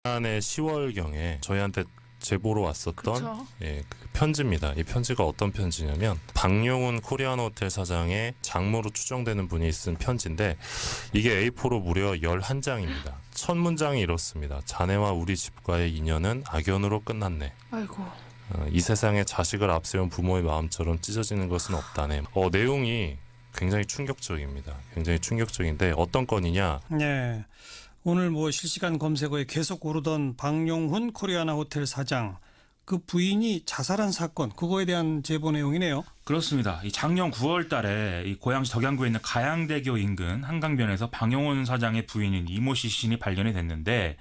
지난해 10월경에 저희한테 제보로 왔었던 그 편지입니다. 이 편지가 어떤 편지냐면 박용훈 코리아나 호텔 사장의 장모로 추정되는 분이 쓴 편지인데 이게 A4로 무려 11장입니다. 첫 문장이 이렇습니다. 자네와 우리 집과의 인연은 악연으로 끝났네. 아이고. 이 세상에 자식을 앞세운 부모의 마음처럼 찢어지는 것은 없다네. 내용이 굉장히 충격적입니다. 굉장히 충격적인데 어떤 건이냐. 네. 오늘 실시간 검색어에 계속 오르던 박용훈 코리아나 호텔 사장, 그 부인이 자살한 사건, 그거에 대한 제보 내용이네요. 그렇습니다. 이 작년 9월 달에 이 고양시 덕양구에 있는 가양대교 인근 한강변에서 박용훈 사장의 부인인 이모 씨 시신이 발견이 됐는데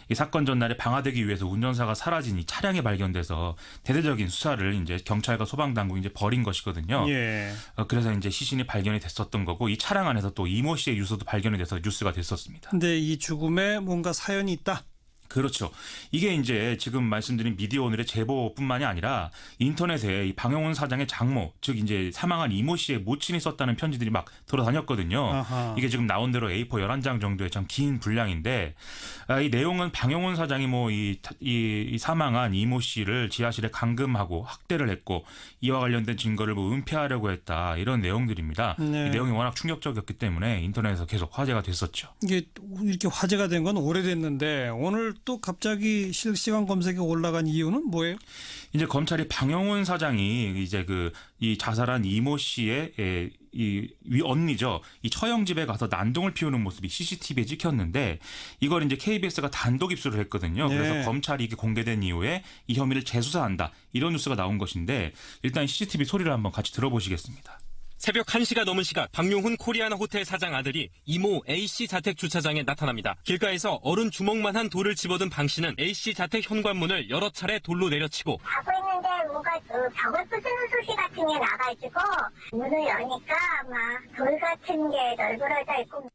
이 사건 전날에 방화되기 위해서 운전사가 사라진 이 차량이 발견돼서 대대적인 수사를 이제 경찰과 소방당국이 이제 벌인 것이거든요. 예. 그래서 이제 시신이 발견이 됐었던 거고 이 차량 안에서 또 이모 씨의 유서도 발견이 돼서 뉴스가 됐었습니다. 근데 이 죽음에 뭔가 사연이 있다? 그렇죠. 이게 이제 지금 말씀드린 미디어 오늘의 제보뿐만이 아니라 인터넷에 이 박용훈 사장의 장모, 즉 이제 사망한 이모 씨의 모친이 썼다는 편지들이 막 돌아다녔거든요. 아하. 이게 이게 지금 나온 대로 A4 11장 정도의 참 긴 분량인데 이 내용은 박용훈 사장이 이 사망한 이모 씨를 지하실에 감금하고 학대를 했고 이와 관련된 증거를 은폐하려고 했다. 이런 내용들입니다. 네. 이 내용이 워낙 충격적이었기 때문에 인터넷에서 계속 화제가 됐었죠. 이게 이렇게 화제가 된 건 오래됐는데 오늘 또 갑자기 실시간 검색에 올라간 이유는 뭐예요? 이제 검찰이 박용훈 사장이 이제 이 자살한 이모 씨의 이 언니죠. 이 처형 집에 가서 난동을 피우는 모습이 CCTV에 찍혔는데 이걸 이제 KBS가 단독 입수를 했거든요. 네. 그래서 검찰이 이게 공개된 이후에 이 혐의를 재수사한다. 이런 뉴스가 나온 것인데 일단 CCTV 소리를 한번 같이 들어보시겠습니다. 새벽 1시가 넘은 시각 박용훈 코리아나 호텔 사장 아들이 이모 A씨 자택 주차장에 나타납니다. 길가에서 어른 주먹만한 돌을 집어든 방 씨는 A씨 자택 현관문을 여러 차례 돌로 내려치고 자고 있는데 뭔가 벽을 부수는 소리 같은 게 나가지고 문을 여니까 막 돌 같은 게 널브러져 있고.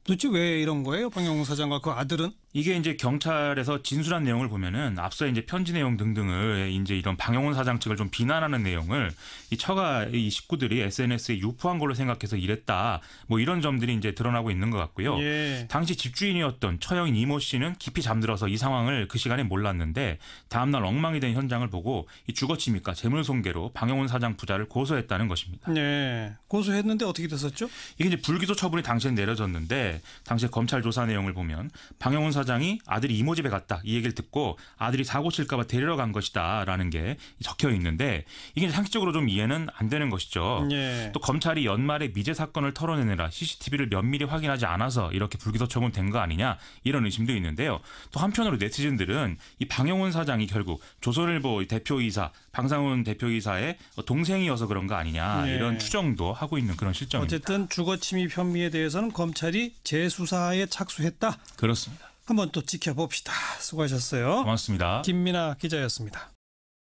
도대체 왜 이런 거예요? 박용훈 사장과 그 아들은? 이게 이제 경찰에서 진술한 내용을 보면은 앞서 이제 편지 내용 등등을 이제 이런 박용훈 사장 측을 좀 비난하는 내용을 이 처가 이 식구들이 SNS에 유포한 걸로 생각해서 이랬다. 이런 점들이 이제 드러나고 있는 것 같고요. 예. 당시 집주인이었던 처형인 이모 씨는 깊이 잠들어서 이 상황을 그 시간에 몰랐는데 다음날 엉망이 된 현장을 보고 이 주거침입과 재물손괴로 박용훈 사장 부자를 고소했다는 것입니다. 네. 고소했는데 어떻게 됐었죠? 이게 이제 불기소 처분이 당시에 내려졌는데 당시에 검찰 조사 내용을 보면 박용훈 사장이 아들이 이모 집에 갔다 이 얘기를 듣고 아들이 사고 칠까 봐 데리러 간 것이다라는 게 적혀 있는데 이게 상식적으로 좀 이해는 안 되는 것이죠. 예. 또 검찰이 연말에 미제 사건을 털어내느라 CCTV를 면밀히 확인하지 않아서 이렇게 불기소 처분된 거 아니냐 이런 의심도 있는데요. 또 한편으로 네티즌들은 이 박용훈 사장이 결국 조선일보 대표이사 방상훈 대표이사의 동생이어서 그런 거 아니냐 예. 이런 추정도 하고 있는 그런 실정입니다. 어쨌든 주거침입 혐의에 대해서는 검찰이 재수사에 착수했다. 그렇습니다. 한번 또 지켜봅시다. 수고하셨어요. 고맙습니다. 김민아 기자였습니다.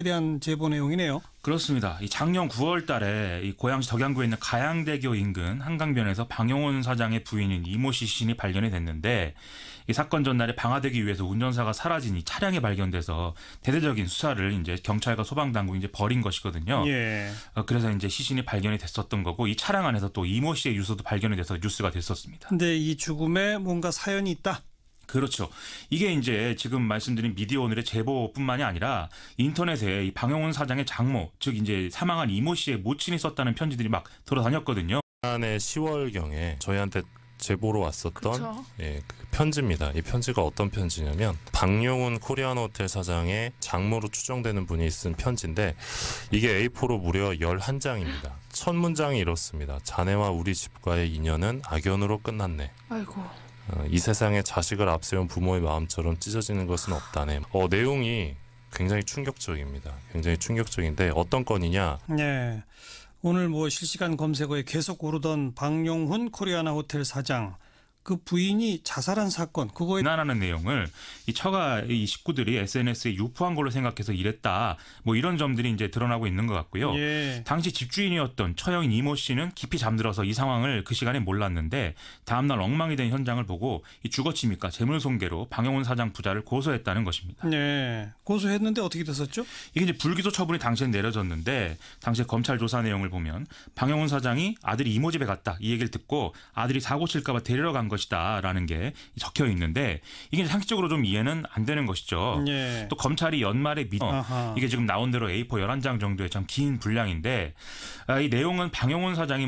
에 대한 제보 내용이네요. 그렇습니다. 이 작년 9월 달에 이 고양시 덕양구에 있는 가양대교 인근 한강변에서 박용훈 사장의 부인인 이모 씨 시신이 발견이 됐는데 이 사건 전날에 방화되기 위해서 운전사가 사라진 이 차량이 발견돼서 대대적인 수사를 이제 경찰과 소방당국이 이제 벌인 것이거든요. 예. 그래서 이제 시신이 발견이 됐었던 거고 이 차량 안에서 또 이모 씨의 유서도 발견이 돼서 뉴스가 됐었습니다. 근데 이 죽음에 뭔가 사연이 있다? 그렇죠. 이게 이제 지금 말씀드린 미디어 오늘의 제보뿐만이 아니라 인터넷에 이 박용훈 사장의 장모, 즉 이제 사망한 이모 씨의 모친이 썼다는 편지들이 막 돌아다녔거든요. 지난해 10월경에 저희한테 제보로 왔었던 그 편지입니다. 이 편지가 어떤 편지냐면 박용훈 코리아나 호텔 사장의 장모로 추정되는 분이 쓴 편지인데 이게 A4로 무려 11장입니다. 첫 문장이 이렇습니다. 자네와 우리 집과의 인연은 악연으로 끝났네. 아이고. 이 세상에 자식을 앞세운 부모의 마음처럼 찢어지는 것은 없다네. 내용이 굉장히 충격적입니다. 굉장히 충격적인데 어떤 건이냐. 네. 오늘 실시간 검색어에 계속 오르던 박용훈 코리아나 호텔 사장, 그 부인이 자살한 사건, 그거에 비난하는 내용을 이 처가 이 식구들이 SNS에 유포한 걸로 생각해서 이랬다. 이런 점들이 이제 드러나고 있는 것 같고요. 예. 당시 집주인이었던 처형인 이모 씨는 깊이 잠들어서 이 상황을 그 시간에 몰랐는데 다음날 엉망이 된 현장을 보고 이 주거침입과 재물손괴로 박용훈 사장 부자를 고소했다는 것입니다. 네. 고소했는데 어떻게 됐었죠? 이게 이제 불기소 처분이 당시에 내려졌는데 당시에 검찰 조사 내용을 보면 박용훈 사장이 아들이 이모 집에 갔다 이 얘기를 듣고 아들이 사고 칠까 봐 데리러 간 것이다. 것이다라는 게 적혀 있는데 이게 상식적으로 좀 이해는 안 되는 것이죠. 예. 또 검찰이 연말에 이게 지금 나온 대로 A4 11장 정도의 참 긴 분량인데 이 내용은 방영훈 사장이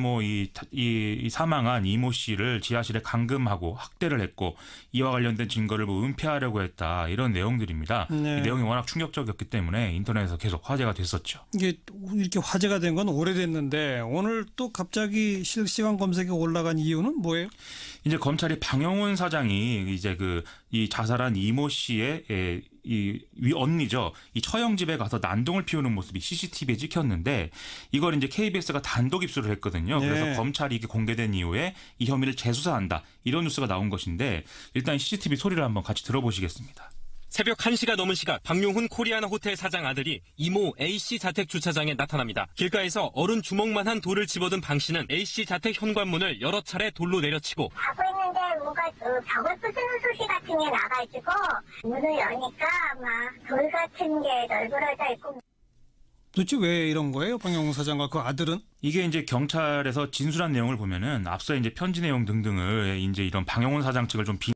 이 사망한 이모 씨를 지하실에 감금하고 학대를 했고 이와 관련된 증거를 은폐하려고 했다 이런 내용들입니다. 네. 이 내용이 워낙 충격적이었기 때문에 인터넷에서 계속 화제가 됐었죠. 이게 이렇게 화제가 된 건 오래됐는데 오늘 또 갑자기 실시간 검색에 올라간 이유는 뭐예요? 이제 검찰이 방영훈 사장이 이제 이 자살한 이모 씨의 이 언니죠. 이 처형 집에 가서 난동을 피우는 모습이 CCTV에 찍혔는데 이걸 이제 KBS가 단독 입수를 했거든요. 네. 그래서 검찰이 이게 공개된 이후에 이 혐의를 재수사한다. 이런 뉴스가 나온 것인데 일단 CCTV 소리를 한번 같이 들어보시겠습니다. 새벽 1시가 넘은 시각 방용훈 코리아나 호텔 사장 아들이 이모 A씨 자택 주차장에 나타납니다. 길가에서 어른 주먹만한 돌을 집어든 방 씨는 A씨 자택 현관문을 여러 차례 돌로 내려치고 자고 있는데 뭔가 벽을 부수는 소리 같은 게 나가지고 문을 여니까 막 돌 같은 게 널브러져 있고. 도대체 왜 이런 거예요? 방영훈 사장과 그 아들은? 이게 이제 경찰에서 진술한 내용을 보면은 앞서 이제 편지 내용 등등을 이제 이런 방영훈 사장 측을 좀